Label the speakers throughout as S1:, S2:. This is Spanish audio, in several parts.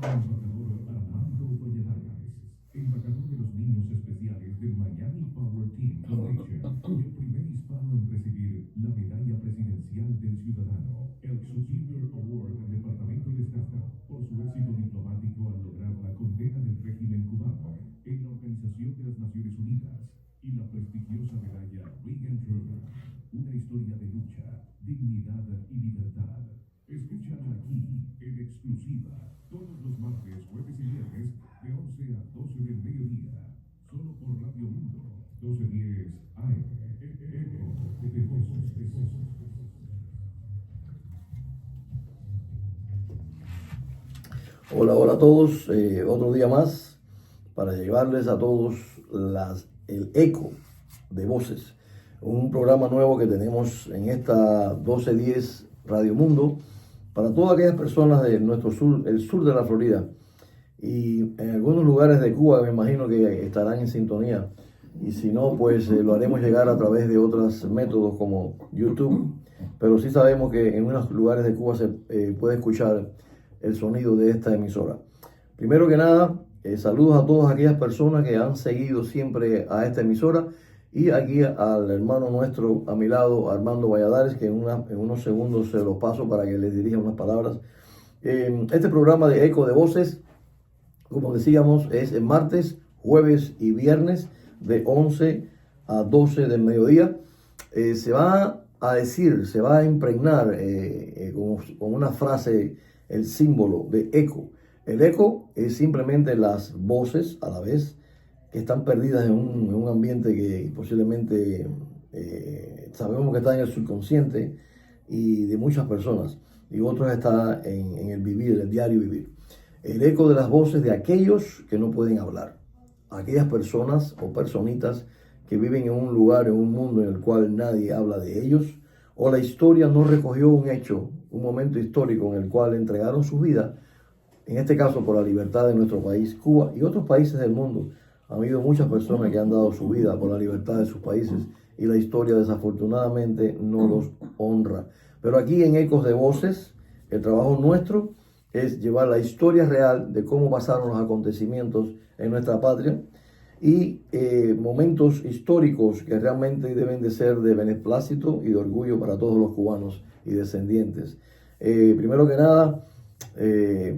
S1: Embajador Armando Valladares, embajador de los niños especiales del Miami Power Team Foundation, el primer hispano en recibir la medalla presidencial del ciudadano, el Superior Award del Departamento de Estado, por su éxito diplomático al lograr la condena del régimen cubano en la Organización de las Naciones Unidas, y la prestigiosa medalla Reagan-Truman, una historia de lucha, dignidad y libertad. Escúchala aquí, en exclusiva, todos los martes, jueves y viernes, de 11 a 12 del mediodía, solo por Radio Mundo, 1210 AM. Eco de Voces.
S2: Hola, hola a todos, otro día más para llevarles a todos el eco de voces, un programa nuevo que tenemos en esta 1210 Radio Mundo para todas aquellas personas de nuestro sur, el sur de la Florida, y en algunos lugares de Cuba me imagino que estarán en sintonía, y si no, pues lo haremos llegar a través de otros métodos como YouTube, pero sí sabemos que en unos lugares de Cuba se puede escuchar el sonido de esta emisora. Primero que nada, saludos a todas aquellas personas que han seguido siempre a esta emisora, y aquí al hermano nuestro a mi lado, Armando Valladares, que en unos segundos se los paso para que les dirija unas palabras. Este programa de Eco de Voces, como decíamos, es en martes, jueves y viernes de 11 a 12 del mediodía. Se va a impregnar con una frase, el símbolo de eco. El eco es simplemente las voces a la vez que están perdidas en un ambiente que posiblemente sabemos que está en el subconsciente y de muchas personas, y otros está en el vivir, el diario vivir. El eco de las voces de aquellos que no pueden hablar, aquellas personas o personitas que viven en un lugar, en un mundo en el cual nadie habla de ellos, o la historia no recogió un hecho, un momento histórico en el cual entregaron su vida, en este caso por la libertad de nuestro país, Cuba, y otros países del mundo. Ha habido muchas personas que han dado su vida por la libertad de sus países, y la historia desafortunadamente no los honra. Pero aquí en Ecos de Voces, el trabajo nuestro es llevar la historia real de cómo pasaron los acontecimientos en nuestra patria, y momentos históricos que realmente deben de ser de beneplácito y de orgullo para todos los cubanos y descendientes. Primero que nada,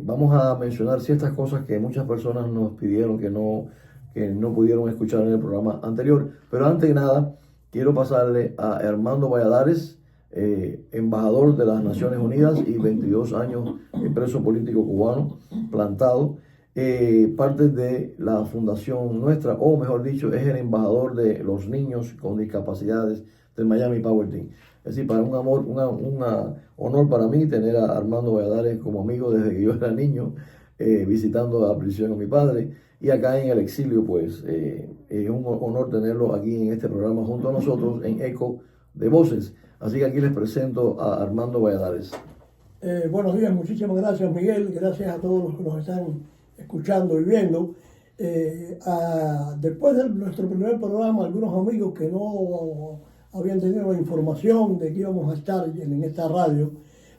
S2: vamos a mencionar ciertas cosas que muchas personas nos pidieron que no pudieron escuchar en el programa anterior, pero antes de nada quiero pasarle a Armando Valladares, embajador de las Naciones Unidas y 22 años preso político cubano, plantado, parte de la fundación nuestra, o mejor dicho, es el embajador de los niños con discapacidades del Miami Power Team. Es decir, para un honor para mí tener a Armando Valladares como amigo desde que yo era niño, visitando a la prisión a mi padre, y acá en el exilio, pues es un honor tenerlo aquí en este programa junto a nosotros en Eco de Voces. Así que aquí les presento a Armando Valladares.
S3: Buenos días, muchísimas gracias, Miguel, gracias a todos los que nos están escuchando y viendo. Después de nuestro primer programa, algunos amigos que no habían tenido la información de que íbamos a estar en esta radio,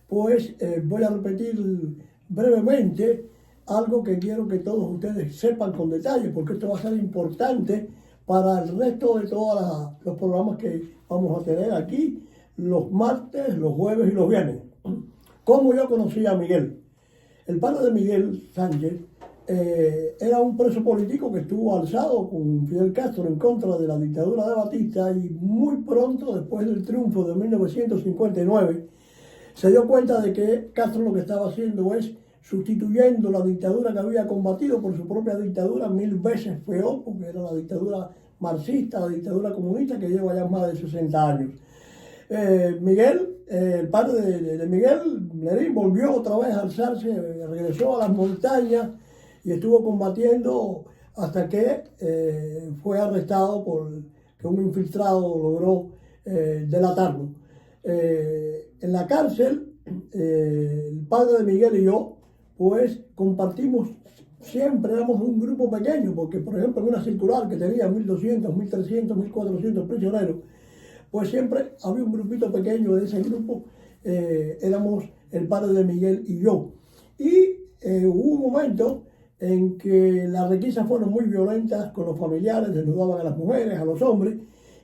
S3: pues voy a repetir brevemente algo que quiero que todos ustedes sepan con detalle, porque esto va a ser importante para el resto de todos los programas que vamos a tener aquí, los martes, los jueves y los viernes. ¿Cómo yo conocí a Miguel? El padre de Miguel Sánchez era un preso político que estuvo alzado con Fidel Castro en contra de la dictadura de Batista, y muy pronto, después del triunfo de 1959, se dio cuenta de que Castro lo que estaba haciendo es sustituyendo la dictadura que había combatido por su propia dictadura, 1000 veces peor, porque era la dictadura marxista, la dictadura comunista, que lleva ya más de 60 años. Miguel, el padre de Miguel, Lerín, volvió otra vez a alzarse, regresó a las montañas y estuvo combatiendo hasta que fue arrestado por que un infiltrado logró delatarlo. En la cárcel, el padre de Miguel y yo, pues compartimos, siempre éramos un grupo pequeño, porque por ejemplo en una circular que tenía 1200, 1300, 1400 prisioneros, pues siempre había un grupito pequeño. De ese grupo éramos el padre de Miguel y yo. Y hubo un momento en que las requisas fueron muy violentas con los familiares, desnudaban a las mujeres, a los hombres,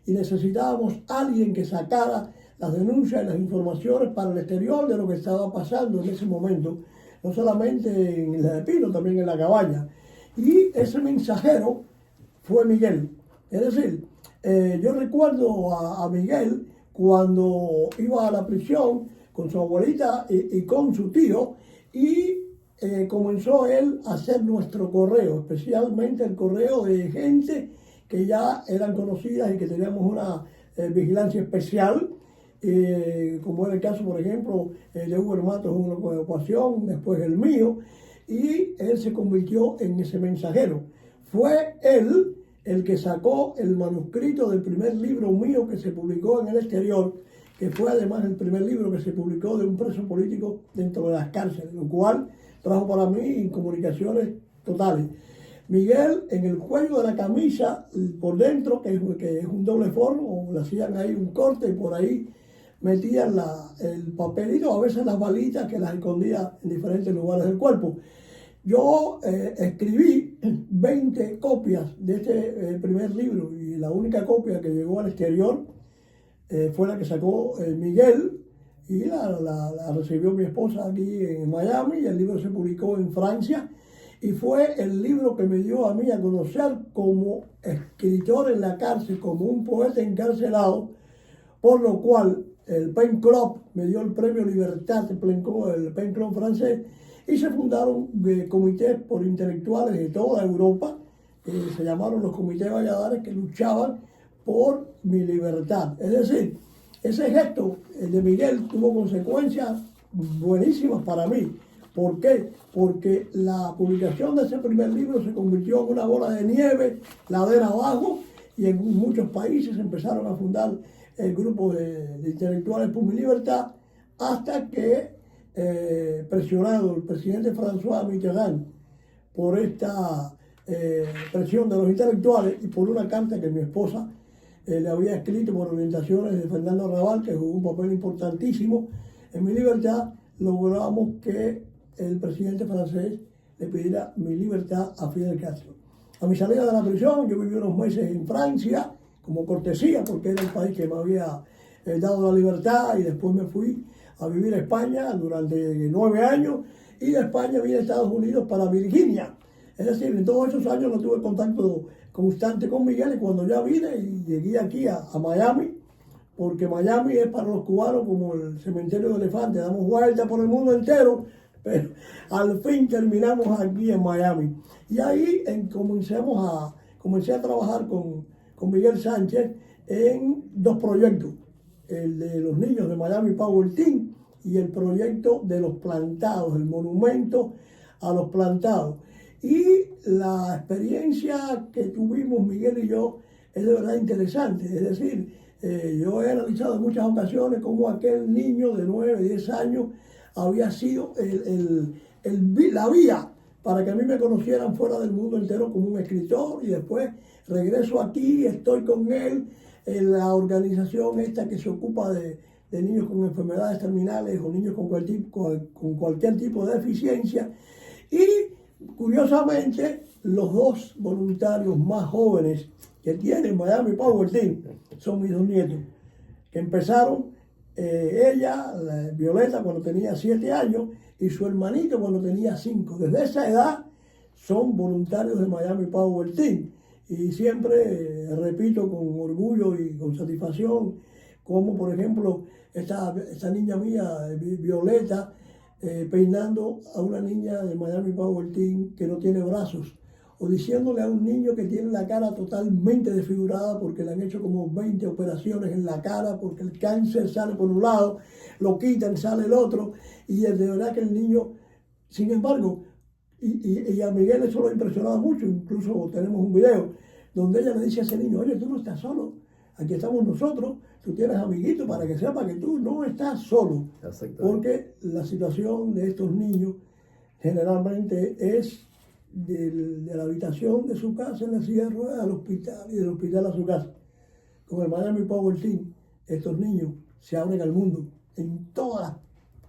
S3: y necesitábamos alguien que sacara las denuncias y las informaciones para el exterior de lo que estaba pasando en ese momento, no solamente en Isla de Pino, también en La Cabaña. Y ese mensajero fue Miguel. Es decir, yo recuerdo a Miguel cuando iba a la prisión con su abuelita y con su tío, y comenzó él a hacer nuestro correo, especialmente el correo de gente que ya eran conocidas y que teníamos una vigilancia especial, como era el caso, por ejemplo, de Hugo Matos en una ocasión, después el mío, y él se convirtió en ese mensajero. Fue él el que sacó el manuscrito del primer libro mío que se publicó en el exterior, que fue además el primer libro que se publicó de un preso político dentro de las cárceles, lo cual trajo para mí comunicaciones totales. Miguel, en el cuello de la camisa, por dentro, que es un doble forro, le hacían ahí un corte y por ahí metían el papelito, a veces las balitas que las escondía en diferentes lugares del cuerpo. Yo escribí 20 copias de este primer libro, y la única copia que llegó al exterior fue la que sacó Miguel, y la recibió mi esposa aquí en Miami, y el libro se publicó en Francia, y fue el libro que me dio a mí a conocer como escritor en la cárcel, como un poeta encarcelado, por lo cual el Pen Club me dio el premio Libertad, el Pen Club francés, y se fundaron comités por intelectuales de toda Europa, que se llamaron los comités Valladares, que luchaban por mi libertad. Es decir, ese gesto de Miguel tuvo consecuencias buenísimas para mí. ¿Por qué? Porque la publicación de ese primer libro se convirtió en una bola de nieve, ladera abajo, y en muchos países empezaron a fundar el grupo de intelectuales por mi libertad, hasta que, presionado el presidente François Mitterrand por esta presión de los intelectuales y por una carta que mi esposa le había escrito por orientaciones de Fernando Arrabal, que jugó un papel importantísimo en mi libertad, logramos que el presidente francés le pidiera mi libertad a Fidel Castro. A mi salida de la prisión, yo viví unos meses en Francia como cortesía, porque era el país que me había dado la libertad, y después me fui a vivir a España durante 9 años, y de España vine a Estados Unidos para Virginia. Es decir, en todos esos años no tuve contacto constante con Miguel, y cuando ya vine y llegué aquí a Miami, porque Miami es para los cubanos como el cementerio de elefantes, damos vuelta por el mundo entero, pero al fin terminamos aquí en Miami. Y ahí comencé a trabajar con Miguel Sánchez en 2 proyectos, el de los niños de Miami Power Team y el proyecto de los plantados, el monumento a los plantados. Y la experiencia que tuvimos Miguel y yo es de verdad interesante. Es decir, yo he analizado en muchas ocasiones cómo aquel niño de 9, 10 años había sido la vía para que a mí me conocieran fuera del mundo entero como un escritor, y después regreso aquí, estoy con él en la organización esta que se ocupa de niños con enfermedades terminales o niños con cualquier tipo de deficiencia. Y curiosamente, los 2 voluntarios más jóvenes que tiene Miami Power Team son mis 2 nietos, que empezaron, ella, Violeta, cuando tenía 7 años, y su hermanito cuando tenía 5. Desde esa edad son voluntarios de Miami Power Team. Y siempre repito con orgullo y con satisfacción como, por ejemplo, esta niña mía, Violeta, peinando a una niña de Miami Power Team que no tiene brazos, o diciéndole a un niño que tiene la cara totalmente desfigurada porque le han hecho como 20 operaciones en la cara, porque el cáncer sale por un lado, lo quitan, sale el otro, y es de verdad que el niño, sin embargo, y a Miguel eso lo ha impresionado mucho, incluso tenemos un video donde ella le dice a ese niño: oye, tú no estás solo, aquí estamos nosotros, tú tienes amiguitos para que sepa que tú no estás solo. Porque la situación de estos niños generalmente es de la habitación de su casa en la silla de ruedas al hospital, y del hospital a su casa. Con el Miami Power Team, estos niños se abren al mundo en todas las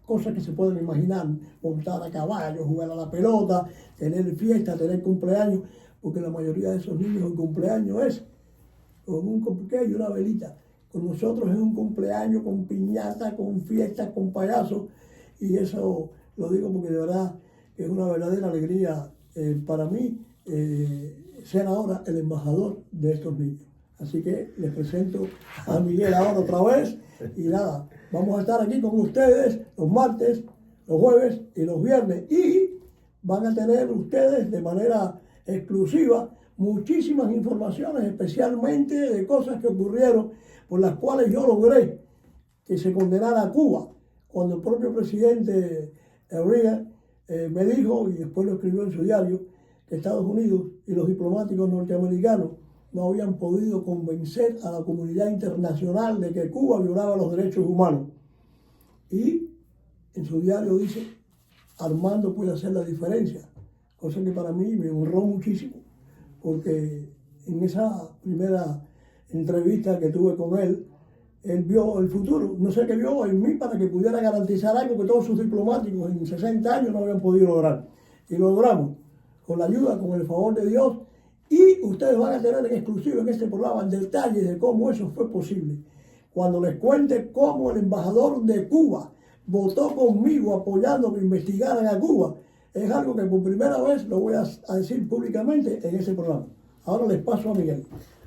S3: cosas que se pueden imaginar, montar a caballo, jugar a la pelota, tener fiesta, tener cumpleaños, porque la mayoría de esos niños el cumpleaños es con un cupcake y una velita. Con nosotros es un cumpleaños con piñata, con fiestas, con payasos, y eso lo digo porque de verdad es una verdadera alegría para mí ser ahora el embajador de estos niños. Así que les presento a Miguel ahora otra vez, y nada, vamos a estar aquí con ustedes los martes, los jueves y los viernes, y van a tener ustedes de manera exclusiva muchísimas informaciones, especialmente de cosas que ocurrieron por las cuales yo logré que se condenara a Cuba, cuando el propio presidente Reagan me dijo, y después lo escribió en su diario, que Estados Unidos y los diplomáticos norteamericanos no habían podido convencer a la comunidad internacional de que Cuba violaba los derechos humanos. Y en su diario dice, Armando puede hacer la diferencia, cosa que para mí me honró muchísimo, porque en esa primera entrevista que tuve con él vio el futuro, no sé qué vio en mí para que pudiera garantizar algo que todos sus diplomáticos en 60 años no habían podido lograr. Y lo logramos, con la ayuda, con el favor de Dios, y ustedes van a tener en exclusivo en este programa detalles de cómo eso fue posible. Cuando les cuente cómo el embajador de Cuba votó conmigo apoyando que investigaran a Cuba, es algo que por primera vez lo voy a decir públicamente en ese programa. Ahora les paso a Miguel.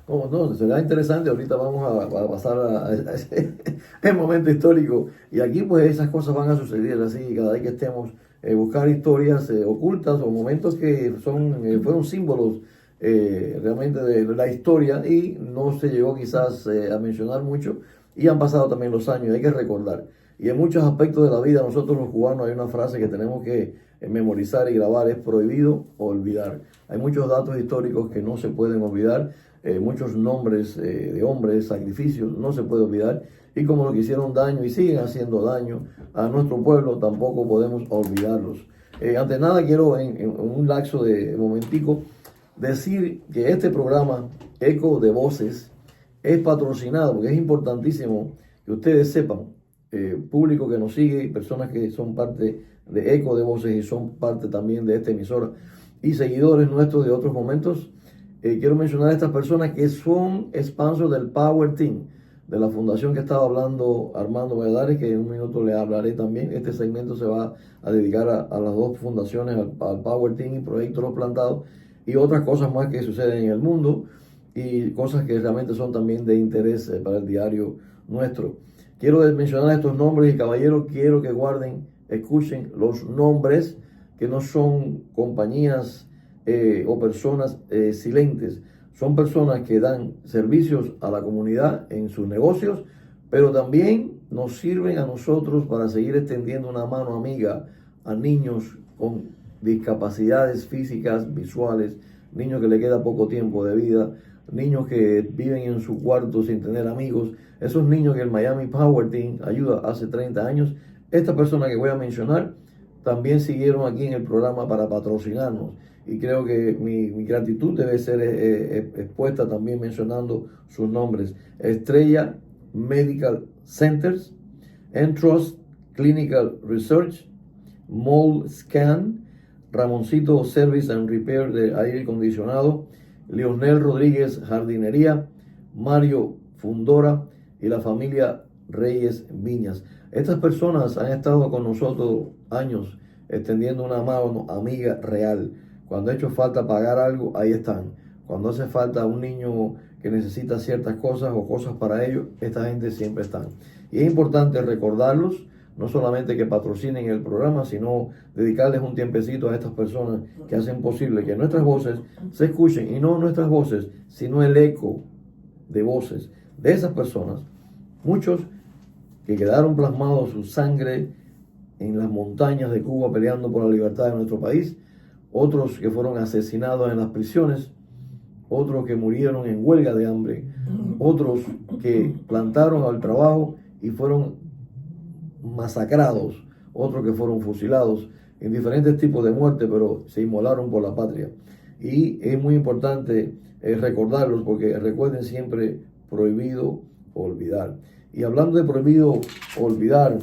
S2: Oh, no, será interesante. Ahorita vamos a pasar a ese momento histórico. Y aquí pues esas cosas van a suceder así cada vez que estemos buscar historias ocultas o momentos que fueron símbolos realmente de la historia y no se llegó quizás a mencionar mucho y han pasado también los años, hay que recordar. Y en muchos aspectos de la vida, nosotros los cubanos hay una frase que tenemos que memorizar y grabar, es prohibido olvidar. Hay muchos datos históricos que no se pueden olvidar, muchos nombres de hombres, sacrificios, no se puede olvidar. Y como lo que hicieron daño y siguen haciendo daño a nuestro pueblo, tampoco podemos olvidarlos. Ante nada, quiero en un lapso de momentico decir que este programa, Eco de Voces, es patrocinado, porque es importantísimo que ustedes sepan, público que nos sigue, personas que son parte de Eco de Voces y son parte también de esta emisora, y seguidores nuestros de otros momentos. Quiero mencionar a estas personas que son sponsors del Power Team, de la fundación que estaba hablando Armando Valladares, que en un minuto le hablaré también. Este segmento se va a dedicar a las dos fundaciones, al Power Team y Proyecto Los Plantados, y otras cosas más que suceden en el mundo, y cosas que realmente son también de interés para el diario nuestro. Quiero mencionar estos nombres y caballeros, quiero que guarden, escuchen los nombres, que no son compañías o personas silentes. Son personas que dan servicios a la comunidad en sus negocios, pero también nos sirven a nosotros para seguir extendiendo una mano amiga a niños con discapacidades físicas, visuales, niños que le queda poco tiempo de vida, niños que viven en su cuarto sin tener amigos, esos niños que el Miami Power Team ayuda hace 30 años. Esta persona que voy a mencionar también siguieron aquí en el programa para patrocinarnos. Y creo que mi gratitud debe ser expuesta también mencionando sus nombres. Estrella Medical Centers, Entrust Clinical Research, Mold Scan, Ramoncito Service and Repair de aire acondicionado, Leonel Rodríguez Jardinería, Mario Fundora y la familia Reyes Viñas. Estas personas han estado con nosotros años, extendiendo una mano amiga real. Cuando ha hecho falta pagar algo, ahí están. Cuando hace falta un niño que necesita ciertas cosas o cosas para ellos, esta gente siempre están. Y es importante recordarlos, no solamente que patrocinen el programa, sino dedicarles un tiempecito a estas personas que hacen posible que nuestras voces se escuchen, y no nuestras voces, sino el eco de voces de esas personas. Muchos que quedaron plasmados su sangre en las montañas de Cuba peleando por la libertad de nuestro país, otros que fueron asesinados en las prisiones, otros que murieron en huelga de hambre, otros que plantaron al trabajo y fueron masacrados, otros que fueron fusilados en diferentes tipos de muerte, pero se inmolaron por la patria. Y es muy importante recordarlos, porque recuerden siempre, prohibido olvidar. Y hablando de prohibido olvidar,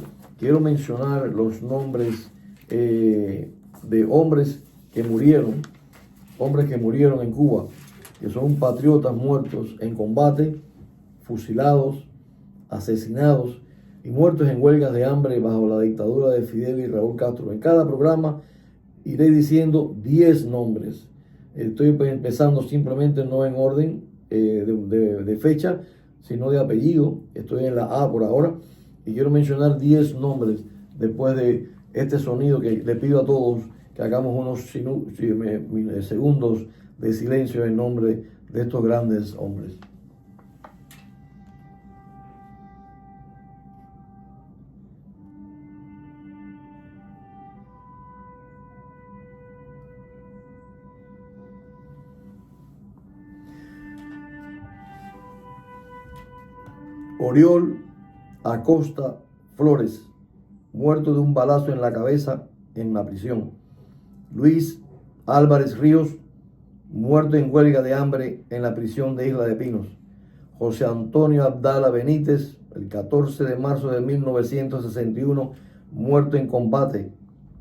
S2: quiero mencionar los nombres de hombres que murieron en Cuba, que son patriotas muertos en combate, fusilados, asesinados y muertos en huelgas de hambre bajo la dictadura de Fidel y Raúl Castro. En cada programa iré diciendo 10 nombres. Estoy empezando simplemente no en orden de fecha, sino de apellido. Estoy en la A por ahora y quiero mencionar 10 nombres después de este sonido que le pido a todos que hagamos unos segundos de silencio en nombre de estos grandes hombres. Oriol Acosta Flores, muerto de un balazo en la cabeza en la prisión. Luis Álvarez Ríos, muerto en huelga de hambre en la prisión de Isla de Pinos. José Antonio Abdala Benítez, el 14 de marzo de 1961, muerto en combate,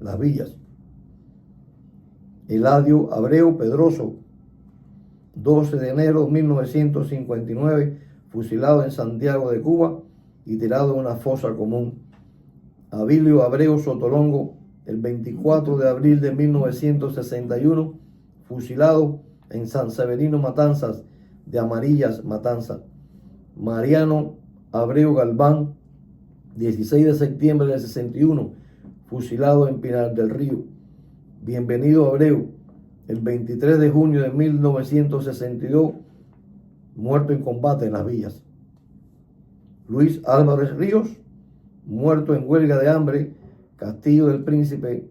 S2: Las Villas. Eladio Abreu Pedroso, 12 de enero de 1959, fusilado en Santiago de Cuba y tirado en una fosa común. Abilio Abreu Sotolongo, el 24 de abril de 1961, fusilado en San Severino Matanzas de Amarillas, Matanzas. Mariano Abreu Galván, 16 de septiembre del 61, fusilado en Pinar del Río. Bienvenido Abreu, el 23 de junio de 1962, muerto en combate en Las Villas. Luis Álvarez Ríos, muerto en huelga de hambre, Castillo del Príncipe,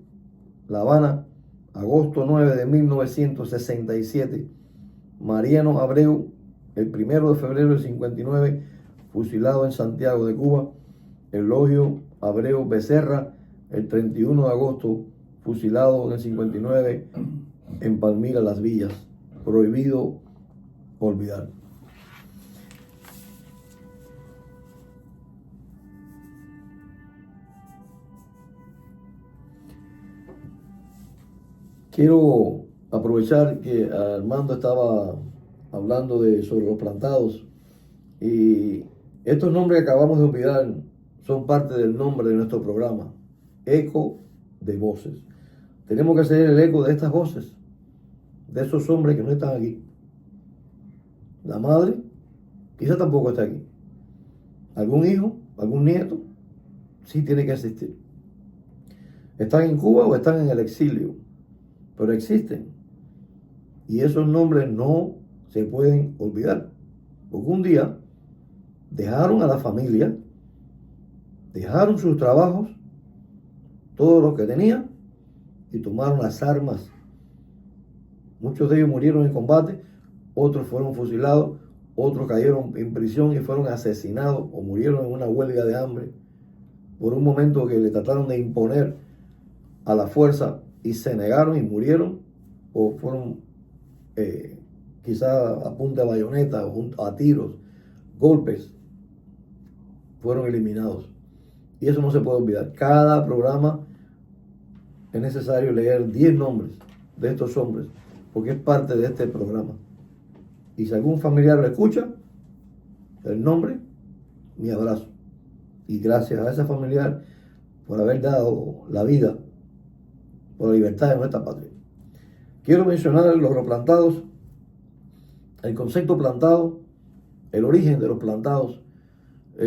S2: La Habana, agosto 9 de 1967. Mariano Abreu, el 1 de febrero del 59, fusilado en Santiago de Cuba. Elogio Abreu Becerra, el 31 de agosto, fusilado en el 59 en Palmira, Las Villas. Prohibido olvidar. Quiero aprovechar que Armando estaba hablando sobre los plantados y estos nombres que acabamos de olvidar son parte del nombre de nuestro programa, Eco de Voces. Tenemos que hacer el eco de estas voces, de esos hombres que no están aquí. La madre quizá tampoco está aquí. Algún hijo, algún nieto, sí tiene que existir. Están en Cuba o están en el exilio, pero existen. Y esos nombres no se pueden olvidar. Porque un día dejaron a la familia, dejaron sus trabajos, todo lo que tenían, y tomaron las armas. Muchos de ellos murieron en combate, otros fueron fusilados, otros cayeron en prisión y fueron asesinados o murieron en una huelga de hambre por un momento que le trataron de imponer a la fuerza y se negaron y murieron o fueron quizá a punta de bayoneta o a tiros, golpes, fueron eliminados. Y eso no se puede olvidar. Cada programa es necesario leer 10 nombres de estos hombres porque es parte de este programa. Y si algún familiar lo escucha, el nombre, mi abrazo. Y gracias a ese familiar por haber dado la vida por la libertad de nuestra patria. Quiero mencionar los replantados, el concepto plantado, el origen de los plantados.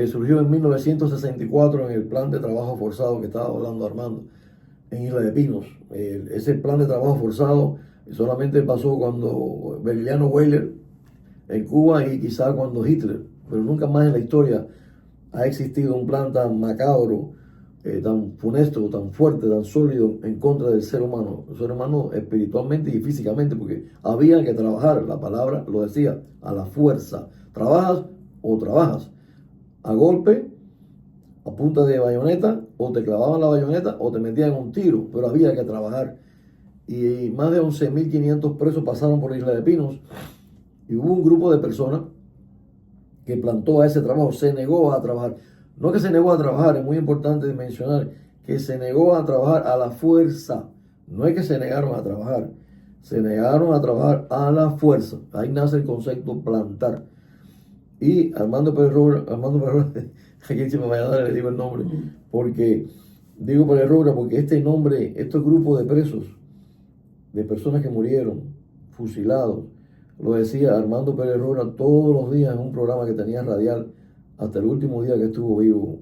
S2: Surgió en 1964 en el plan de trabajo forzado que estaba hablando Armando en Isla de Pinos. Ese plan de trabajo forzado solamente pasó cuando Beliano Weyler en Cuba y quizá cuando Hitler, pero nunca más en la historia ha existido un plan tan macabro, tan funesto, tan fuerte, tan sólido en contra del ser humano espiritualmente y físicamente, porque había que trabajar, la palabra lo decía, a la fuerza. Trabajas o trabajas, a golpe, a punta de bayoneta, o te clavaban la bayoneta o te metían un tiro, pero había que trabajar. Y más de 11.500 presos pasaron por Isla de Pinos y hubo un grupo de personas que plantó a ese trabajo, se negó a trabajar. No que se negó a trabajar, es muy importante mencionar que se negó a trabajar a la fuerza. No es que se negaron a trabajar, se negaron a trabajar a la fuerza. Ahí nace el concepto plantar. Y Armando Pérez Roura, aquí se me vaya a dar, le digo el nombre, porque digo Pérez Roura porque este nombre, este grupo de presos, de personas que murieron, fusilados, lo decía Armando Pérez Roura todos los días en un programa que tenía radial, hasta el último día que estuvo vivo,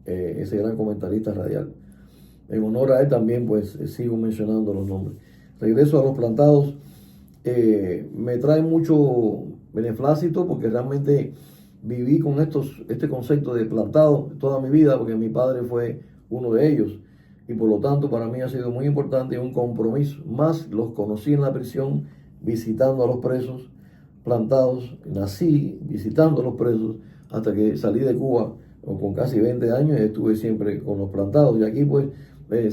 S2: ese gran comentarista radial. En honor a él también, pues, sigo mencionando los nombres. Regreso a los plantados. Me trae mucho beneplácito porque realmente viví con este concepto de plantado toda mi vida, porque mi padre fue uno de ellos. Y por lo tanto, para mí ha sido muy importante un compromiso. Más los conocí en la prisión, visitando a los presos plantados. Nací visitando a los presos hasta que salí de Cuba con casi 20 años y estuve siempre con los plantados. Y aquí pues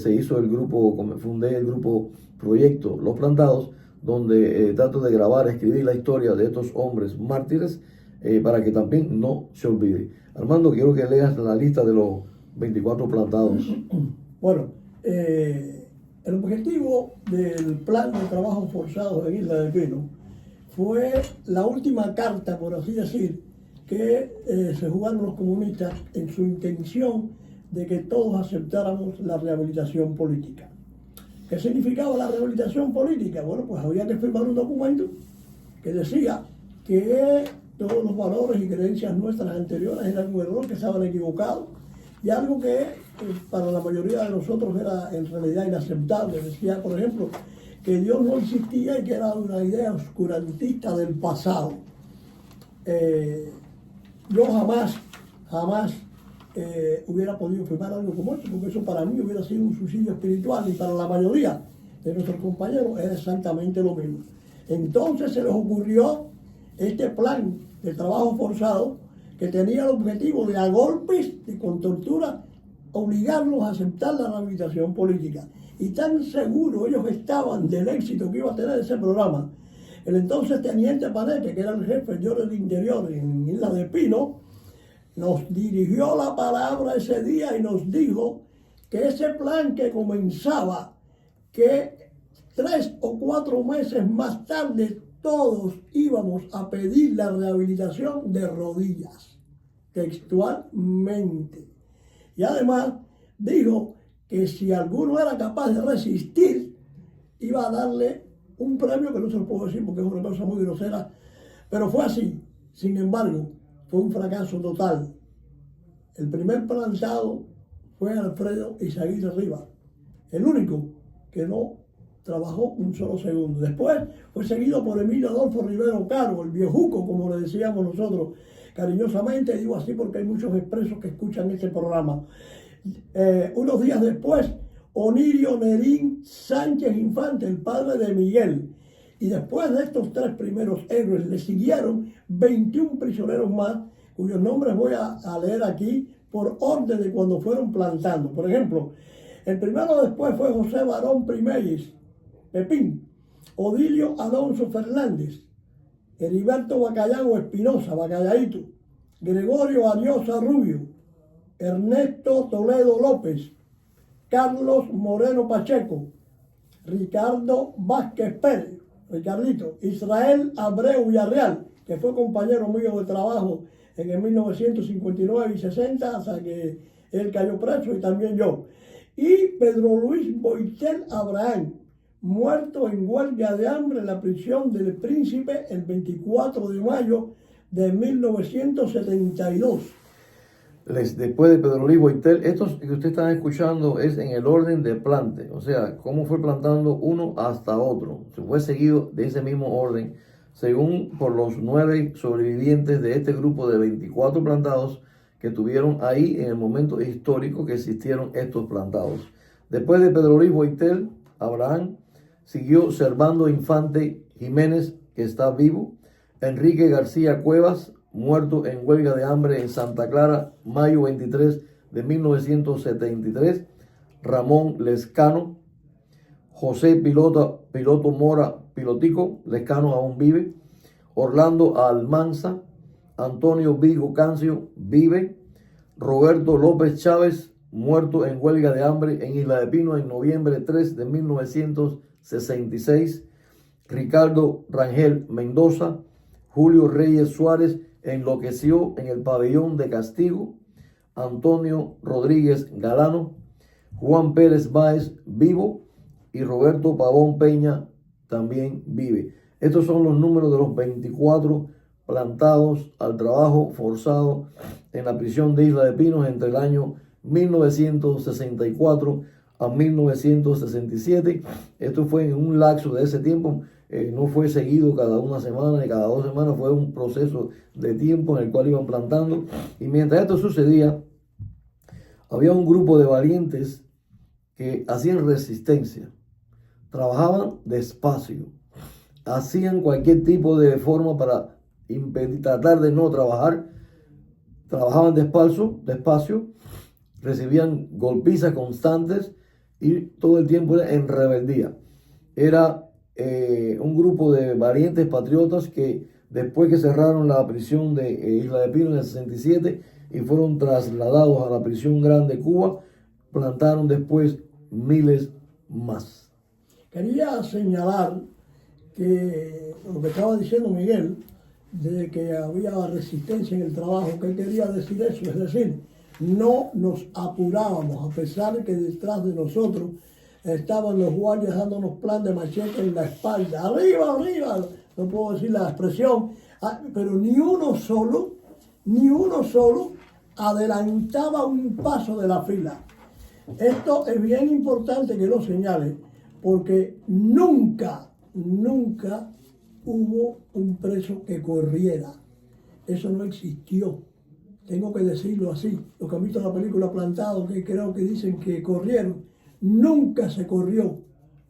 S2: se hizo el grupo, fundé el grupo Proyecto Los Plantados, donde trato de grabar, escribir la historia de estos hombres mártires para que también no se olvide. Armando, quiero que leas la lista de los 24 plantados.
S3: Bueno, el objetivo del plan de trabajo forzado en Isla del Pino fue la última carta, por así decir, que se jugaron los comunistas en su intención de que todos aceptáramos la rehabilitación política. ¿Qué significaba la rehabilitación política? Bueno, pues había que firmar un documento que decía que todos los valores y creencias nuestras anteriores eran un error, que estaban equivocados, y algo que para la mayoría de nosotros era en realidad inaceptable. Decía, por ejemplo, que Dios no existía y que era una idea oscurantista del pasado. Yo jamás hubiera podido firmar algo como esto, porque eso para mí hubiera sido un suicidio espiritual, y para la mayoría de nuestros compañeros era exactamente lo mismo. Entonces se les ocurrió este plan de trabajo forzado que tenía el objetivo de, a golpes y con tortura, obligarlos a aceptar la rehabilitación política. Y tan seguros ellos estaban del éxito que iba a tener ese programa, el entonces teniente Paneque, que era el jefe del Interior en Isla de Pino, nos dirigió la palabra ese día y nos dijo que ese plan que comenzaba, que 3 o 4 meses más tarde todos íbamos a pedir la rehabilitación de rodillas, textualmente. Y además dijo que si alguno era capaz de resistir, iba a darle un premio que no se lo puedo decir porque es una cosa muy grosera, pero fue así. Sin embargo, fue un fracaso total. El primer plantado fue Alfredo Izaguirre Rivas, el único que no trabajó un solo segundo. Después fue seguido por Emilio Adolfo Rivero Caro, el viejuco, como le decíamos nosotros cariñosamente, digo así porque hay muchos expresos que escuchan este programa. Unos días después, Onirio Nerín Sánchez Infante, el padre de Miguel. Y después de estos 3 primeros héroes le siguieron 21 prisioneros más, cuyos nombres voy a leer aquí por orden de cuando fueron plantando. Por ejemplo, el primero después fue José Barón Primelles, Pepín, Odilio Alonso Fernández, Heriberto Bacallao Espinosa, Bacallaito, Gregorio Ariosa Rubio, Ernesto Toledo López, Carlos Moreno Pacheco, Ricardo Vázquez Pérez, Ricardito, Israel Abreu Villarreal, que fue compañero mío de trabajo en el 1959 y 60, hasta que él cayó preso, y también yo. Y Pedro Luis Boitel Abraham, muerto en huelga de hambre en la prisión del Príncipe el 24 de mayo de 1972.
S2: Después de Pedro Luis Boitel, estos que ustedes están escuchando es en el orden de plante, o sea, cómo fue plantando uno hasta otro. Se fue seguido de ese mismo orden, según por los 9 sobrevivientes de este grupo de 24 plantados que tuvieron ahí en el momento histórico que existieron estos plantados. Después de Pedro Luis Boitel Abraham, siguió Servando Infante Jiménez, que está vivo, Enrique García Cuevas, muerto en huelga de hambre en Santa Clara, mayo 23 de 1973, Ramón Lescano, José Piloto Mora Pilotico, Lescano aún vive, Orlando Almanza, Antonio Vigo Cancio vive, Roberto López Chávez, muerto en huelga de hambre en Isla de Pino en noviembre 3 de 1966. Ricardo Rangel Mendoza, Julio Reyes Suárez enloqueció en el pabellón de castigo. Antonio Rodríguez Galano, Juan Pérez Báez vivo y Roberto Pavón Peña también vive. Estos son los números de los 24 plantados al trabajo forzado en la prisión de Isla de Pinos entre el año 1964 a 1967. Esto fue en un lapso de ese tiempo, no fue seguido cada una semana ni cada 2 semanas, fue un proceso de tiempo en el cual iban plantando. Y mientras esto sucedía, había un grupo de valientes que hacían resistencia, trabajaban despacio, hacían cualquier tipo de forma para impedir, tratar de no trabajar, trabajaban despacio, recibían golpizas constantes y todo el tiempo era en rebeldía. Era un grupo de valientes patriotas que después que cerraron la prisión de Isla de Pino en el 67 y fueron trasladados a la prisión grande de Cuba, plantaron después miles más.
S3: Quería señalar que lo que estaba diciendo Miguel, de que había resistencia en el trabajo, ¿qué quería decir eso? Es decir, no nos apurábamos, a pesar de que detrás de nosotros estaban los guardias dándonos plan de machete en la espalda, arriba, no puedo decir la expresión, pero ni uno solo adelantaba un paso de la fila. Esto es bien importante que lo señale, porque nunca hubo un preso que corriera. Eso no existió. Tengo que decirlo así. Los que han visto la película Plantado, que creo que dicen que corrieron, nunca se corrió.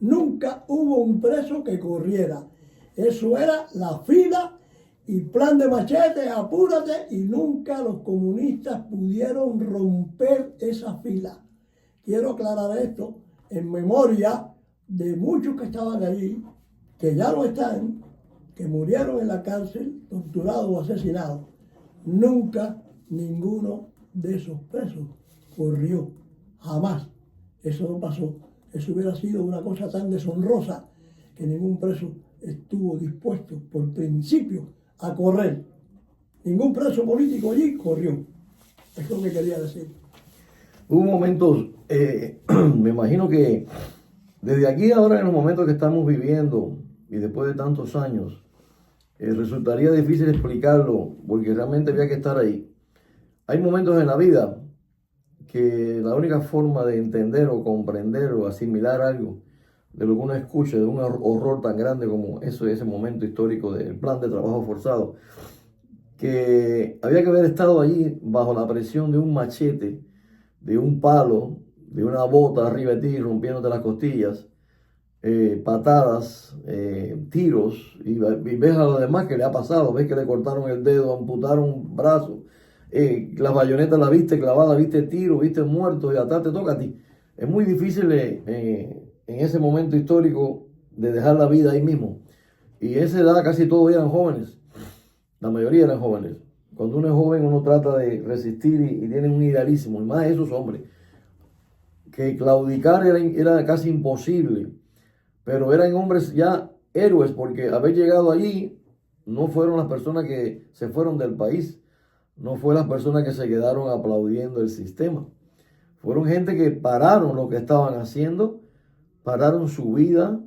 S3: Nunca hubo un preso que corriera. Eso era la fila y plan de machete, apúrate, y nunca los comunistas pudieron romper esa fila. Quiero aclarar esto en memoria de muchos que estaban allí, que ya no están, que murieron en la cárcel, torturados o asesinados. Nunca ninguno de esos presos corrió, jamás. Eso no pasó. Eso hubiera sido una cosa tan deshonrosa que ningún preso estuvo dispuesto por principio a correr. Ningún preso político allí corrió. Es lo que quería decir.
S2: Hubo momentos, me imagino que desde aquí ahora en los momentos que estamos viviendo y después de tantos años, resultaría difícil explicarlo porque realmente había que estar ahí. Hay momentos en la vida que la única forma de entender o comprender o asimilar algo de lo que uno escucha, de un horror tan grande como ese momento histórico del plan de trabajo forzado, que había que haber estado allí bajo la presión de un machete, de un palo, de una bota arriba de ti rompiéndote las costillas, patadas, tiros, y ves a lo demás que le ha pasado, ves que le cortaron el dedo, amputaron un brazo, las bayonetas la viste clavada, viste tiro, viste muerto y atrás te toca a ti. Es muy difícil en ese momento histórico de dejar la vida ahí mismo. Y a esa edad casi todos eran jóvenes, la mayoría eran jóvenes. Cuando uno es joven uno trata de resistir y tiene un idealismo, y más esos hombres, que claudicar era casi imposible, pero eran hombres ya héroes porque haber llegado allí no fueron las personas que se fueron del país, no fue las personas que se quedaron aplaudiendo el sistema. Fueron gente que pararon lo que estaban haciendo, pararon su vida,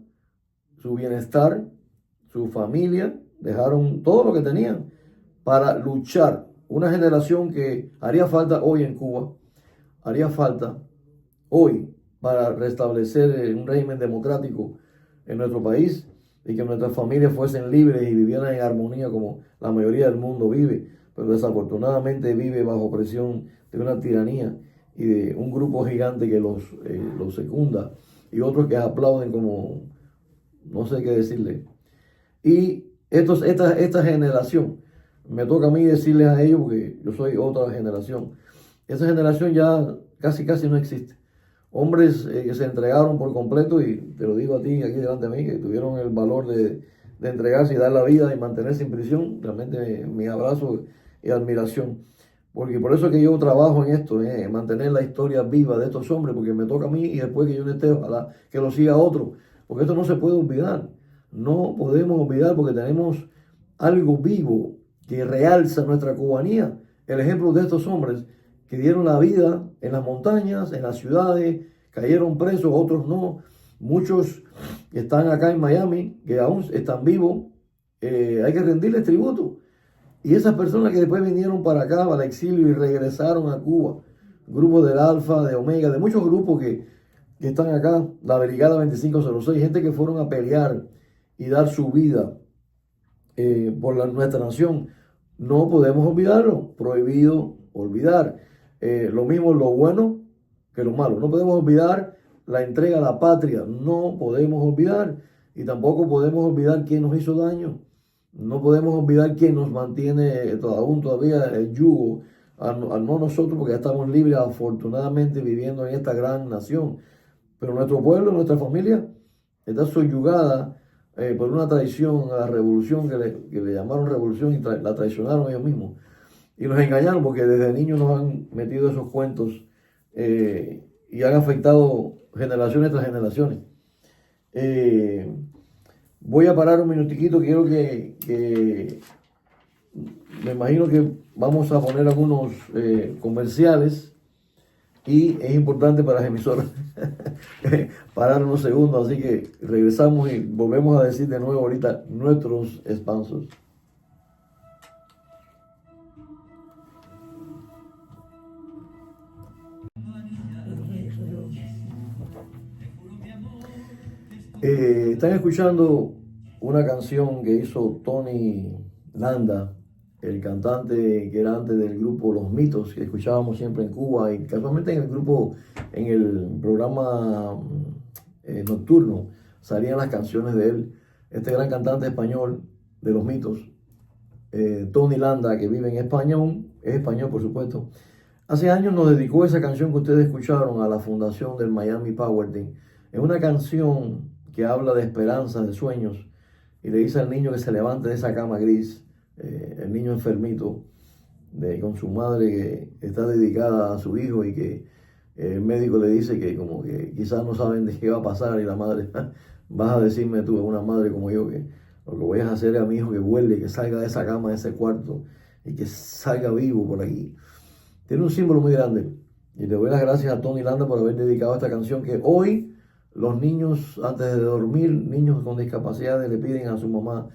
S2: su bienestar, su familia, dejaron todo lo que tenían para luchar. Una generación que haría falta hoy en Cuba, haría falta hoy para restablecer un régimen democrático en nuestro país y que nuestras familias fuesen libres y vivieran en armonía como la mayoría del mundo vive, pero desafortunadamente vive bajo presión de una tiranía y de un grupo gigante que los secunda y otros que aplauden como no sé qué decirle. Y esta generación, me toca a mí decirles a ellos porque yo soy otra generación, esa generación ya casi no existe. Hombres que se entregaron por completo, y te lo digo a ti aquí delante de mí, que tuvieron el valor de entregarse y dar la vida y mantenerse en prisión. Realmente mi abrazo y admiración. porque por eso es que yo trabajo en esto, en mantener la historia viva de estos hombres, porque me toca a mí y después que yo no esté, ojalá que lo siga otro, porque esto no se puede olvidar, no podemos olvidar porque tenemos algo vivo que realza nuestra cubanía, el ejemplo de estos hombres que dieron la vida en las montañas, en las ciudades, cayeron presos, otros no, muchos están acá en Miami, que aún están vivos, hay que rendirles tributo. Y esas personas que después vinieron para acá, al exilio y regresaron a Cuba, grupos del Alfa, de Omega, de muchos grupos que están acá, la Brigada 2506, gente que fueron a pelear y dar su vida por nuestra nación. No podemos olvidarlo, prohibido olvidar. Lo mismo lo bueno que lo malo. No podemos olvidar la entrega a la patria, no podemos olvidar. Y tampoco podemos olvidar quién nos hizo daño. No podemos olvidar quién nos mantiene aún todavía el yugo, no nosotros, porque ya estamos libres, afortunadamente, viviendo en esta gran nación. Pero nuestro pueblo, nuestra familia, está subyugada por una traición a la revolución que le llamaron revolución y la traicionaron ellos mismos. Y nos engañaron porque desde niños nos han metido esos cuentos y han afectado generaciones tras generaciones. Voy a parar un minutiquito, quiero que me imagino que vamos a poner algunos comerciales y es importante para las emisoras parar unos segundos, así que regresamos y volvemos a decir de nuevo ahorita nuestros sponsors. Están escuchando una canción que hizo Tony Landa, el cantante que era antes del grupo Los Mitos, que escuchábamos siempre en Cuba y casualmente en el grupo, en el programa nocturno, salían las canciones de él. Este gran cantante español de Los Mitos, Tony Landa, que vive en español, es español por supuesto. Hace años nos dedicó esa canción que ustedes escucharon a la fundación del Miami Power Team. Es una canción que habla de esperanza, de sueños, y le dice al niño que se levante de esa cama gris, el niño enfermito, con su madre que está dedicada a su hijo y que el médico le dice que como que quizás no saben de qué va a pasar y la madre, vas a decirme tú, una madre como yo, que lo que voy a hacer es a mi hijo que vuelve, que salga de esa cama, de ese cuarto y que salga vivo por aquí. Tiene un símbolo muy grande y le doy las gracias a Tony Landa por haber dedicado esta canción que hoy los niños, antes de dormir, niños con discapacidades le piden a su mamá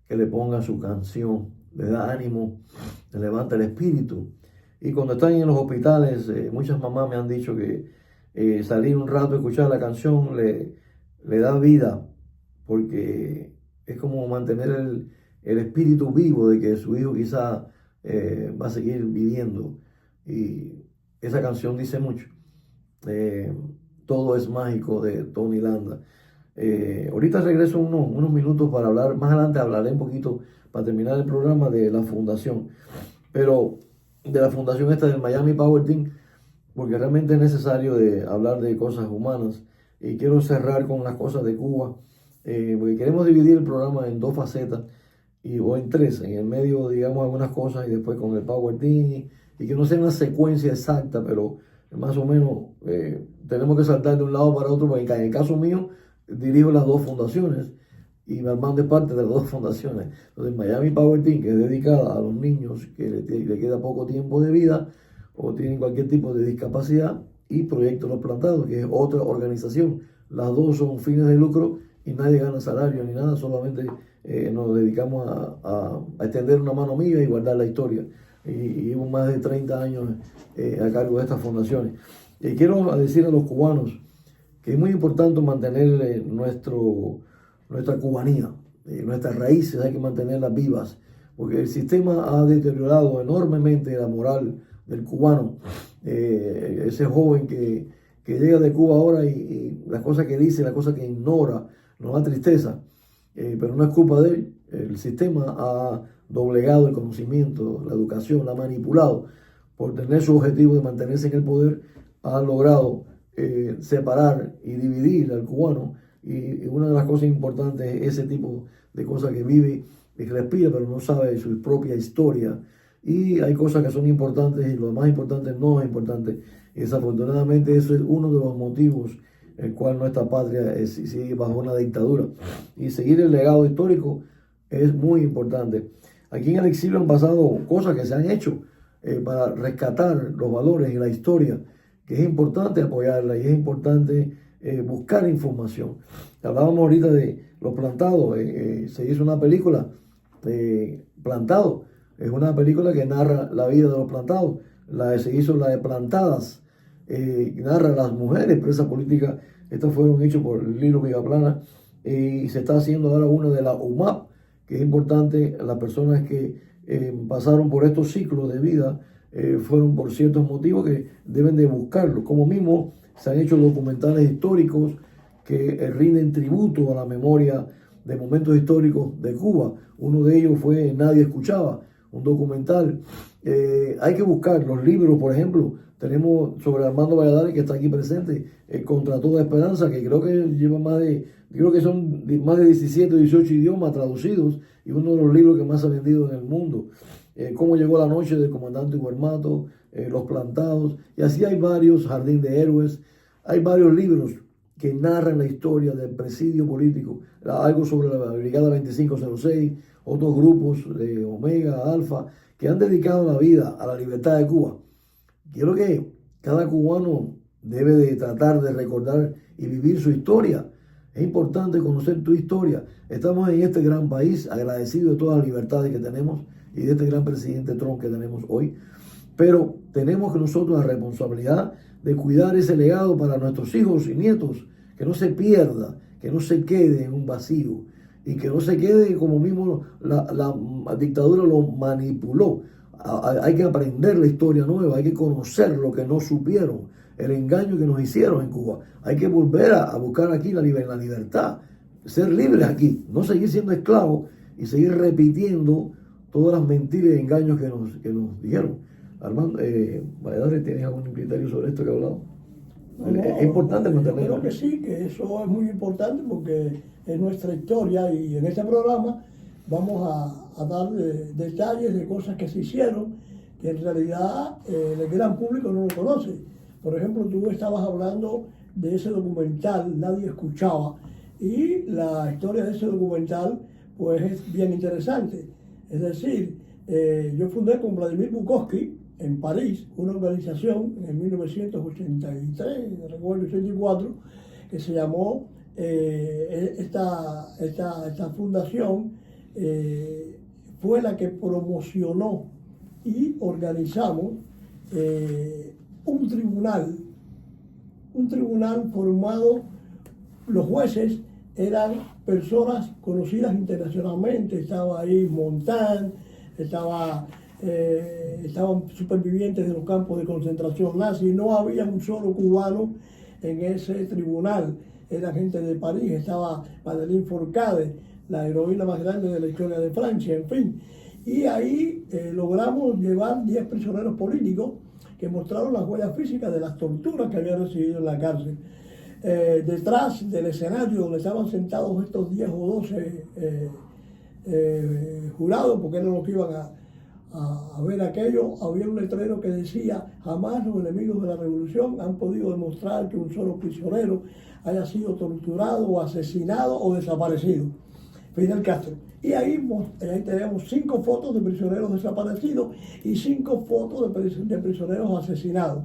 S2: que le ponga su canción, le da ánimo, le levanta el espíritu. Y cuando están en los hospitales, muchas mamás me han dicho que salir un rato a escuchar la canción le da vida, porque es como mantener el espíritu vivo de que su hijo quizá va a seguir viviendo. Y esa canción dice mucho. Todo es mágico de Tony Landa. Ahorita regreso unos minutos para hablar, más adelante hablaré un poquito para terminar el programa de la fundación, pero de la fundación esta del Miami Power Team, porque realmente es necesario hablar de cosas humanas y quiero cerrar con las cosas de Cuba, porque queremos dividir el programa en dos facetas o en tres, en el medio digamos algunas cosas y después con el Power Team y que no sea una secuencia exacta, pero más o menos tenemos que saltar de un lado para otro, porque en el caso mío dirijo las dos fundaciones y me arman de parte de las dos fundaciones. Entonces Miami Power Team, que es dedicada a los niños que le queda poco tiempo de vida o tienen cualquier tipo de discapacidad, y Proyecto Los Plantados, que es otra organización. Las dos son fines de lucro y nadie gana salario ni nada, solamente nos dedicamos a extender una mano amiga y guardar la historia. Y llevo más de 30 años a cargo de estas fundaciones. Quiero decir a los cubanos que es muy importante mantener nuestra cubanía, nuestras raíces hay que mantenerlas vivas, porque el sistema ha deteriorado enormemente la moral del cubano. Ese joven que llega de Cuba ahora y las cosas que dice, las cosas que ignora, nos da tristeza, pero no es culpa de él. El sistema ha doblegado el conocimiento, la educación, la ha manipulado por tener su objetivo de mantenerse en el poder, ha logrado separar y dividir al cubano, y una de las cosas importantes es ese tipo de cosas que vive y respira, pero no sabe de su propia historia y hay cosas que son importantes y lo más importante no es importante. Y desafortunadamente eso es uno de los motivos el cual nuestra patria sigue bajo una dictadura. Y seguir el legado histórico es muy importante. Aquí en el exilio han pasado cosas que se han hecho para rescatar los valores y la historia, que es importante apoyarla y es importante buscar información. Hablábamos ahorita de los plantados, se hizo una película Plantado, es una película que narra la vida de los plantados. Se hizo la de Plantadas, narra a las mujeres presas políticas. Estos fueron hechos por Lilo Vigaplana y se está haciendo ahora una de la UMAP, que es importante. Las personas que pasaron por estos ciclos de vida fueron por ciertos motivos que deben de buscarlo. Como mismo se han hecho documentales históricos que rinden tributo a la memoria de momentos históricos de Cuba. Uno de ellos fue Nadie Escuchaba, un documental. Hay que buscar los libros, por ejemplo. Tenemos sobre Armando Valladares, que está aquí presente, Contra Toda Esperanza, que creo que lleva son más de 17 o 18 idiomas traducidos, y uno de los libros que más ha vendido en el mundo. Cómo llegó la noche del comandante Huermato, Los Plantados, y así hay varios, Jardín de Héroes. Hay varios libros que narran la historia del presidio político, algo sobre la Brigada 2506, otros grupos de Omega, Alfa, que han dedicado la vida a la libertad de Cuba. Quiero que cada cubano debe de tratar de recordar y vivir su historia. Es importante conocer tu historia. Estamos en este gran país, agradecidos de todas las libertades que tenemos y de este gran presidente Trump que tenemos hoy. Pero tenemos que nosotros la responsabilidad de cuidar ese legado para nuestros hijos y nietos, que no se pierda, que no se quede en un vacío y que no se quede como mismo la dictadura lo manipuló. Hay que aprender la historia nueva, hay que conocer lo que no supieron, el engaño que nos hicieron en Cuba. Hay que volver a buscar aquí la libertad, ser libres aquí, no seguir siendo esclavos y seguir repitiendo todas las mentiras y engaños que nos dijeron. Armando, Valladares, ¿tienes algún criterio sobre esto que he hablado? Es importante mantenerlo.
S3: Yo creo que sí, que eso es muy importante porque es nuestra historia y en este programa vamos a dar detalles de cosas que se hicieron que en realidad el gran público no lo conoce. Por ejemplo, tú estabas hablando de ese documental, Nadie Escuchaba, y la historia de ese documental pues es bien interesante. Es decir, yo fundé con Vladimir Bukovsky en París una organización en 1983, recuerdo 84, que se llamó esta fundación fue la que promocionó y organizamos un tribunal formado, los jueces eran personas conocidas internacionalmente, estaba ahí Montán, estaban supervivientes de los campos de concentración nazi, no había un solo cubano en ese tribunal, era gente de París, estaba Madeleine Fourcade, la heroína más grande de la historia de Francia, en fin. Y ahí logramos llevar 10 prisioneros políticos que mostraron las huellas físicas de las torturas que habían recibido en la cárcel. Detrás del escenario donde estaban sentados estos 10 o 12 jurados, porque eran los que iban a ver aquello, había un letrero que decía: jamás los enemigos de la revolución han podido demostrar que un solo prisionero haya sido torturado o asesinado o desaparecido. Fidel Castro. Y ahí tenemos 5 fotos de prisioneros desaparecidos y 5 fotos de prisioneros asesinados.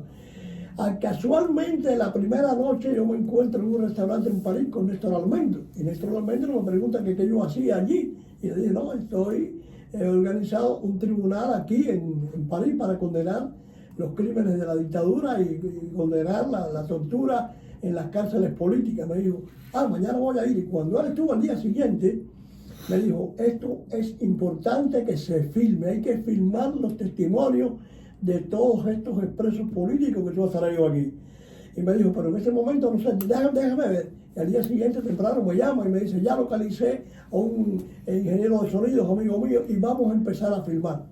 S3: Casualmente, la primera noche yo me encuentro en un restaurante en París con Néstor Almendro. Y Néstor Almendro me pregunta que qué yo hacía allí. Y le dije: no, he organizado un tribunal aquí en París para condenar los crímenes de la dictadura y condenar la tortura en las cárceles políticas. Me dijo: mañana voy a ir. Y cuando él estuvo al día siguiente, me dijo: esto es importante que se filme, hay que filmar los testimonios de todos estos expresos políticos que tú has traído aquí. Y me dijo: pero en ese momento no sé, déjame ver. Y al día siguiente temprano me llama y me dice: ya localicé a un ingeniero de sonidos, amigo mío, y vamos a empezar a filmar.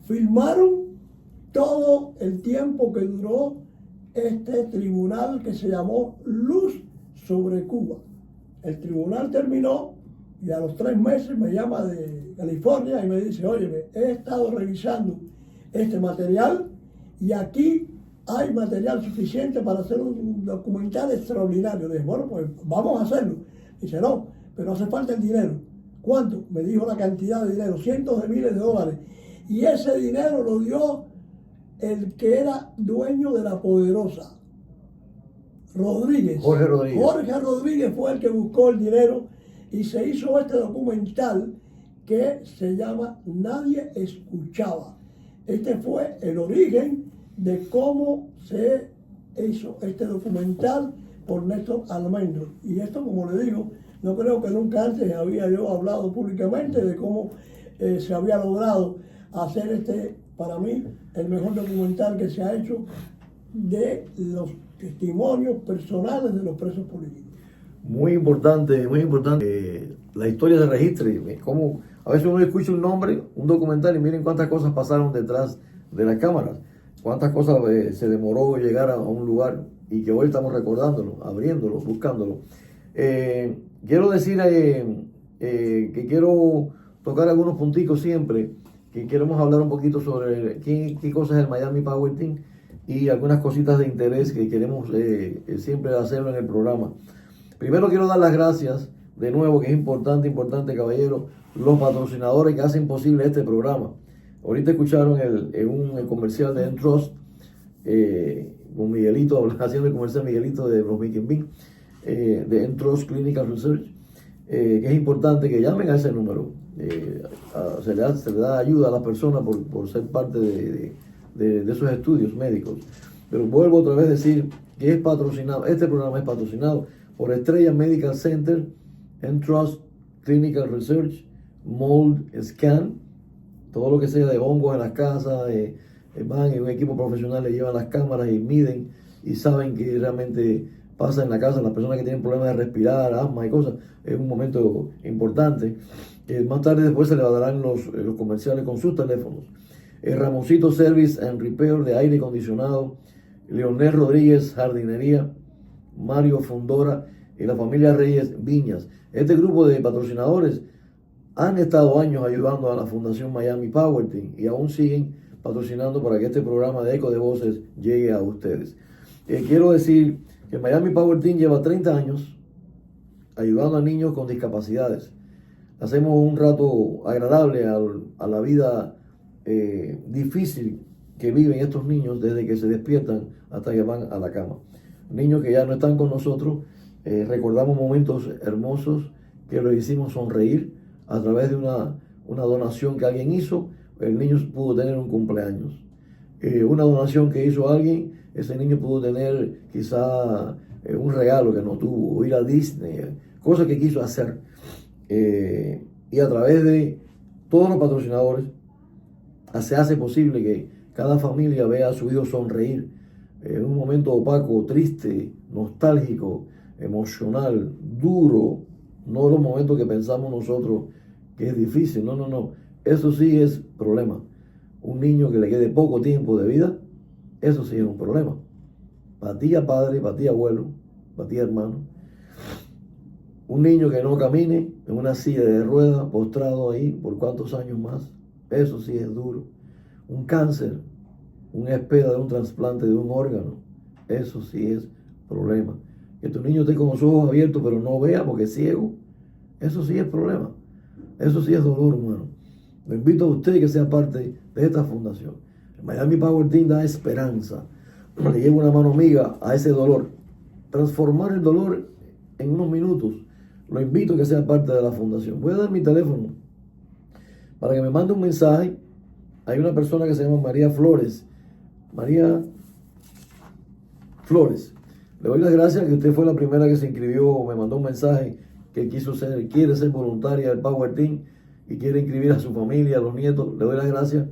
S3: Filmaron todo el tiempo que duró este tribunal que se llamó Luz sobre Cuba. El tribunal terminó Y a los 3 meses me llama de California y me dice, oye, he estado revisando este material y aquí hay material suficiente para hacer un documental extraordinario. Le dije, bueno, pues vamos a hacerlo. Dice, no, pero hace falta el dinero. ¿Cuánto? Me dijo la cantidad de dinero, cientos de miles de dólares. Y ese dinero lo dio el que era dueño de La Poderosa, Rodríguez.
S2: Jorge Rodríguez.
S3: Jorge Rodríguez fue el que buscó el dinero y se hizo este documental que se llama Nadie Escuchaba. Este fue el origen de cómo se hizo este documental por Néstor Almendro. Y esto, como le digo, no creo que nunca antes había yo hablado públicamente de cómo se había logrado hacer este, para mí, el mejor documental que se ha hecho de los testimonios personales de los presos políticos.
S2: Muy importante que la historia se registre. Como a veces uno escucha un nombre, un documental, y miren cuántas cosas pasaron detrás de las cámaras, cuántas cosas se demoró llegar a un lugar y que hoy estamos recordándolo, abriéndolo, buscándolo. Quiero decir que quiero tocar algunos punticos siempre, que queremos hablar un poquito sobre qué cosa es el Miami Power Team y algunas cositas de interés que queremos siempre hacerlo en el programa. Primero quiero dar las gracias de nuevo, que es importante, caballero, los patrocinadores que hacen posible este programa. Ahorita escucharon el comercial de Entrust, con Miguelito, haciendo el comercial Miguelito de los Making Bean, de Entrust Clinical Research, que es importante que llamen a ese número. Se le da ayuda a las personas por ser parte de esos estudios médicos. Pero vuelvo otra vez a decir que es patrocinado, este programa es patrocinado por Estrella Medical Center, Entrust Clinical Research, Mold Scan, todo lo que sea de hongos en las casas, van en un equipo profesional, le llevan las cámaras y miden y saben que realmente pasa en la casa. Las personas que tienen problemas de respirar, asma y cosas, es un momento importante. Más tarde después se le darán los comerciales con sus teléfonos. Ramoncito Service and Repair de aire acondicionado, Leonel Rodríguez Jardinería, Mario Fundora y la familia Reyes Viñas. Este grupo de patrocinadores han estado años ayudando a la Fundación Miami Power Team y aún siguen patrocinando para que este programa de Eco de Voces llegue a ustedes. Quiero decir que Miami Power Team lleva 30 años ayudando a niños con discapacidades. Hacemos un rato agradable a la vida difícil que viven estos niños desde que se despiertan hasta que van a la cama. Niños que ya no están con nosotros, recordamos momentos hermosos que los hicimos sonreír a través de una donación que alguien hizo. El niño pudo tener un cumpleaños. Una donación que hizo alguien, ese niño pudo tener quizá un regalo que no tuvo, o ir a Disney, cosas que quiso hacer. Y a través de todos los patrocinadores se hace posible que cada familia vea a su hijo sonreír en un momento opaco, triste, nostálgico, emocional, duro, no los momentos que pensamos nosotros que es difícil, no, eso sí es problema. Un niño que le quede poco tiempo de vida, eso sí es un problema. Para ti padre, para ti abuelo, para ti hermano. Un niño que no camine en una silla de ruedas, postrado ahí por cuántos años más, eso sí es duro. Un cáncer, una espera de un trasplante de un órgano, eso sí es problema. Que tu niño esté con los ojos abiertos pero no vea porque es ciego, eso sí es problema. Eso sí es dolor humano. Lo invito a usted que sea parte de esta fundación. El Miami Power Team da esperanza. Le lleva una mano amiga a ese dolor. Transformar el dolor en unos minutos. Lo invito a que sea parte de la fundación. Voy a dar mi teléfono para que me mande un mensaje. Hay una persona que se llama María Flores. María Flores. Le doy las gracias que usted fue la primera que se inscribió, me mandó un mensaje que quiere ser voluntaria del Power Team y quiere inscribir a su familia, a los nietos. Le doy las gracias.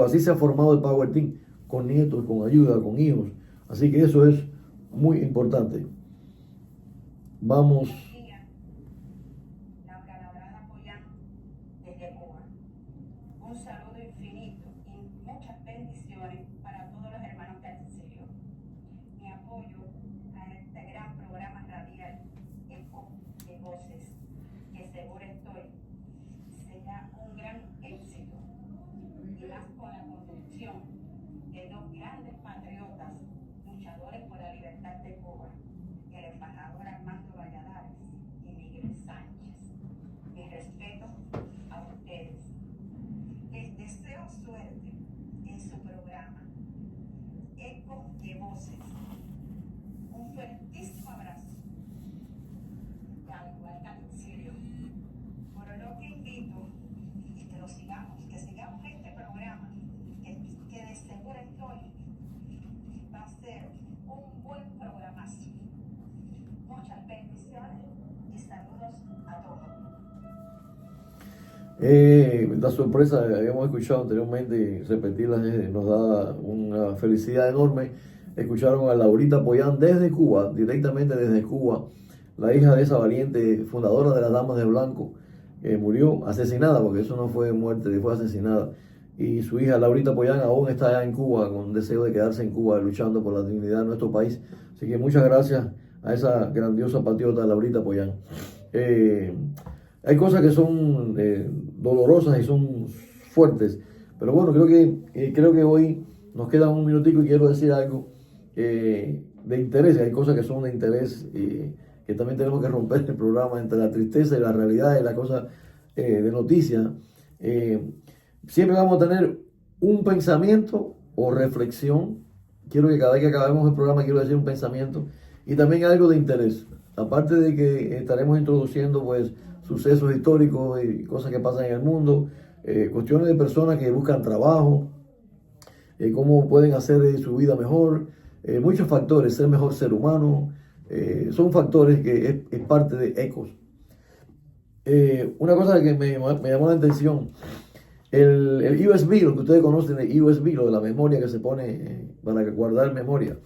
S2: Así se ha formado el Power Team, con nietos, con ayuda, con hijos. Así que eso es muy importante. Vamos.
S4: Un saludo infinito y muchas bendiciones para todos los hermanos del exilio. Mi apoyo a este gran programa radial Eco de Voces, que se seguro estoy, será un gran éxito, y más con la conducción de dos grandes patriotas, luchadores por la libertad de Cuba, el embajador Armando Valladares y Miguel Sánchez. Mi respeto a ustedes. Les deseo suerte en su programa Eco de Voces. Un fuertísimo abrazo. Y al igual que Silvio, por lo que invito y que lo sigamos, que sigamos este programa, que de seguro estoy, va a ser un buen programazo. Muchas bendiciones y saludos a todos.
S2: La sorpresa que habíamos escuchado anteriormente, repetirla, nos da una felicidad enorme. Escucharon a Laurita Pollán desde Cuba, directamente desde Cuba, la hija de esa valiente fundadora de las Damas de Blanco, que murió asesinada, porque eso no fue muerte, fue asesinada. Y su hija Laurita Pollán aún está allá en Cuba, con deseo de quedarse en Cuba, luchando por la dignidad de nuestro país. Así que muchas gracias a esa grandiosa patriota Laurita Pollán. Hay cosas que son dolorosas y son fuertes, pero bueno, creo que hoy nos queda un minutico y quiero decir algo de interés. Hay cosas que son de interés que también tenemos que romper el programa entre la tristeza y la realidad y la cosa de noticias. Siempre vamos a tener un pensamiento o reflexión. Quiero que cada vez que acabemos el programa quiero decir un pensamiento y también algo de interés. Aparte de que estaremos introduciendo pues sucesos históricos y cosas que pasan en el mundo, cuestiones de personas que buscan trabajo, cómo pueden hacer su vida mejor, muchos factores, ser mejor ser humano, son factores que es parte de Ecos. Una cosa que me llamó la atención, el USB, lo que ustedes conocen de USB, lo de la memoria que se pone para guardar memoria.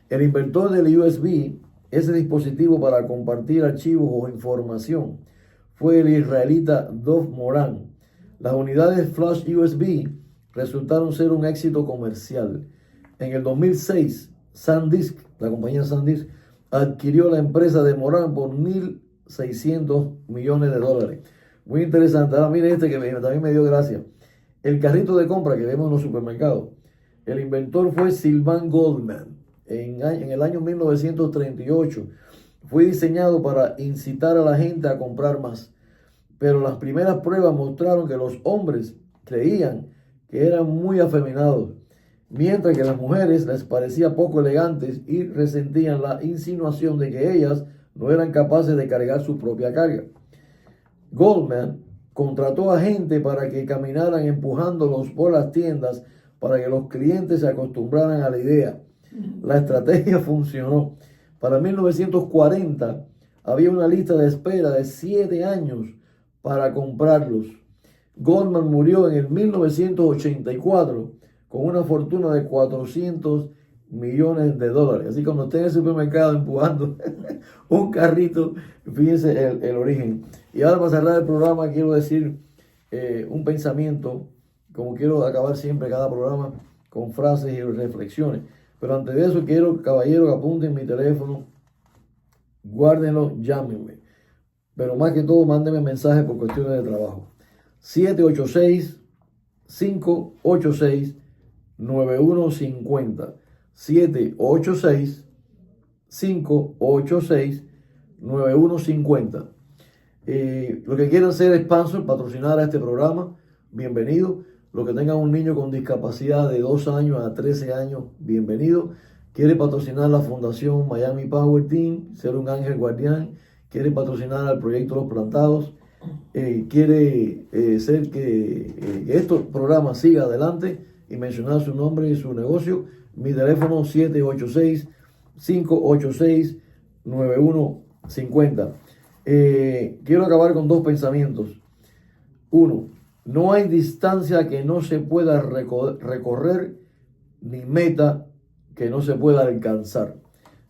S2: El inventor del USB, ese dispositivo para compartir archivos o información, fue el israelita Dov Moran. Las unidades Flash USB resultaron ser un éxito comercial. En el 2006, SanDisk, la compañía SanDisk, adquirió la empresa de Moran por $1.600 millones. Muy interesante. Ahora miren este que también me dio gracia. El carrito de compra que vemos en los supermercados. El inventor fue Sylvan Goldman. En el año 1938 fue diseñado para incitar a la gente a comprar más. Pero las primeras pruebas mostraron que los hombres creían que eran muy afeminados, mientras que a las mujeres les parecía poco elegantes y resentían la insinuación de que ellas no eran capaces de cargar su propia carga. Goldman contrató a gente para que caminaran empujándolos por las tiendas para que los clientes se acostumbraran a la idea. La estrategia funcionó. Para 1940 había una lista de espera de 7 años para comprarlos. Goldman murió en el 1984 con una fortuna de $400 millones. Así que cuando esté en el supermercado empujando un carrito, fíjense el origen. Y ahora para cerrar el programa quiero decir un pensamiento, como quiero acabar siempre cada programa con frases y reflexiones. Pero antes de eso quiero, caballeros, que apunten mi teléfono, guárdenlo, llámenme. Pero más que todo, mándenme mensajes por cuestiones de trabajo. 786-586-9150. 786-586-9150. Los que quieran ser sponsor, patrocinar a este programa, bienvenido. Los que tengan un niño con discapacidad de 2 años a 13 años, bienvenido. Quiere patrocinar la Fundación Miami Power Team, ser un ángel guardián. Quiere patrocinar al proyecto Los Plantados. Quiere ser que estos programas siga adelante y mencionar su nombre y su negocio. Mi teléfono 786-586-9150. Quiero acabar con 2 pensamientos. 1. No hay distancia que no se pueda recorrer, ni meta que no se pueda alcanzar.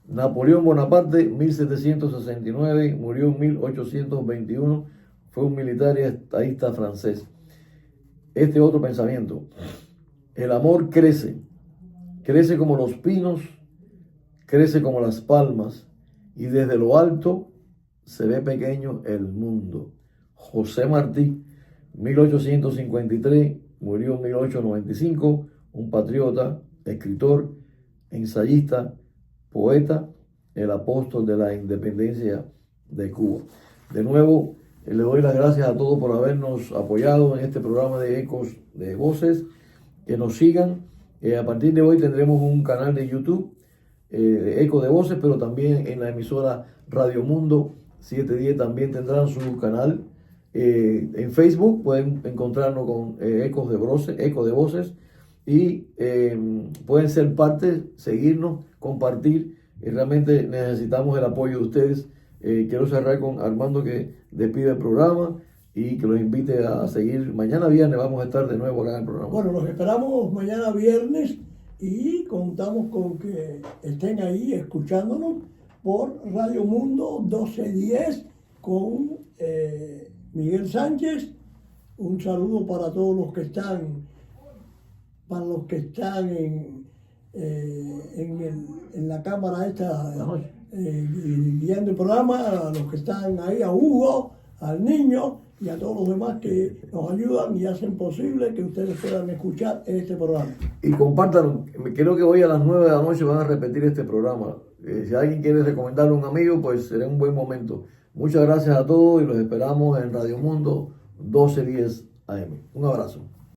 S2: Napoleón Bonaparte, 1769, murió en 1821, fue un militar y estadista francés. Este otro pensamiento. El amor crece como los pinos, crece como las palmas, y desde lo alto se ve pequeño el mundo. José Martí, 1853, murió en 1895, un patriota, escritor, ensayista, poeta, el apóstol de la independencia de Cuba. De nuevo, le doy las gracias a todos por habernos apoyado en este programa de Ecos de Voces. Que nos sigan. A partir de hoy tendremos un canal de YouTube, Eco de Voces, pero también en la emisora Radio Mundo 710 también tendrán su canal. En Facebook pueden encontrarnos con Ecos de Voces, y pueden ser parte, seguirnos, compartir. Realmente necesitamos el apoyo de ustedes. Quiero cerrar con Armando, que despide el programa y que los invite a seguir. Mañana viernes vamos a estar de nuevo acá en el programa.
S3: Bueno, los esperamos mañana viernes y contamos con que estén ahí escuchándonos por Radio Mundo 1210 con Miguel Sánchez. Un saludo para todos los que están, en la cámara esta, guiando el programa, a los que están ahí, a Hugo, al niño y a todos los demás que nos ayudan y hacen posible que ustedes puedan escuchar este programa.
S2: Y compártanlo. Creo que hoy a las 9 de la noche van a repetir este programa. Si alguien quiere recomendarle a un amigo, pues será un buen momento. Muchas gracias a todos y los esperamos en Radio Mundo 1210 AM. Un abrazo.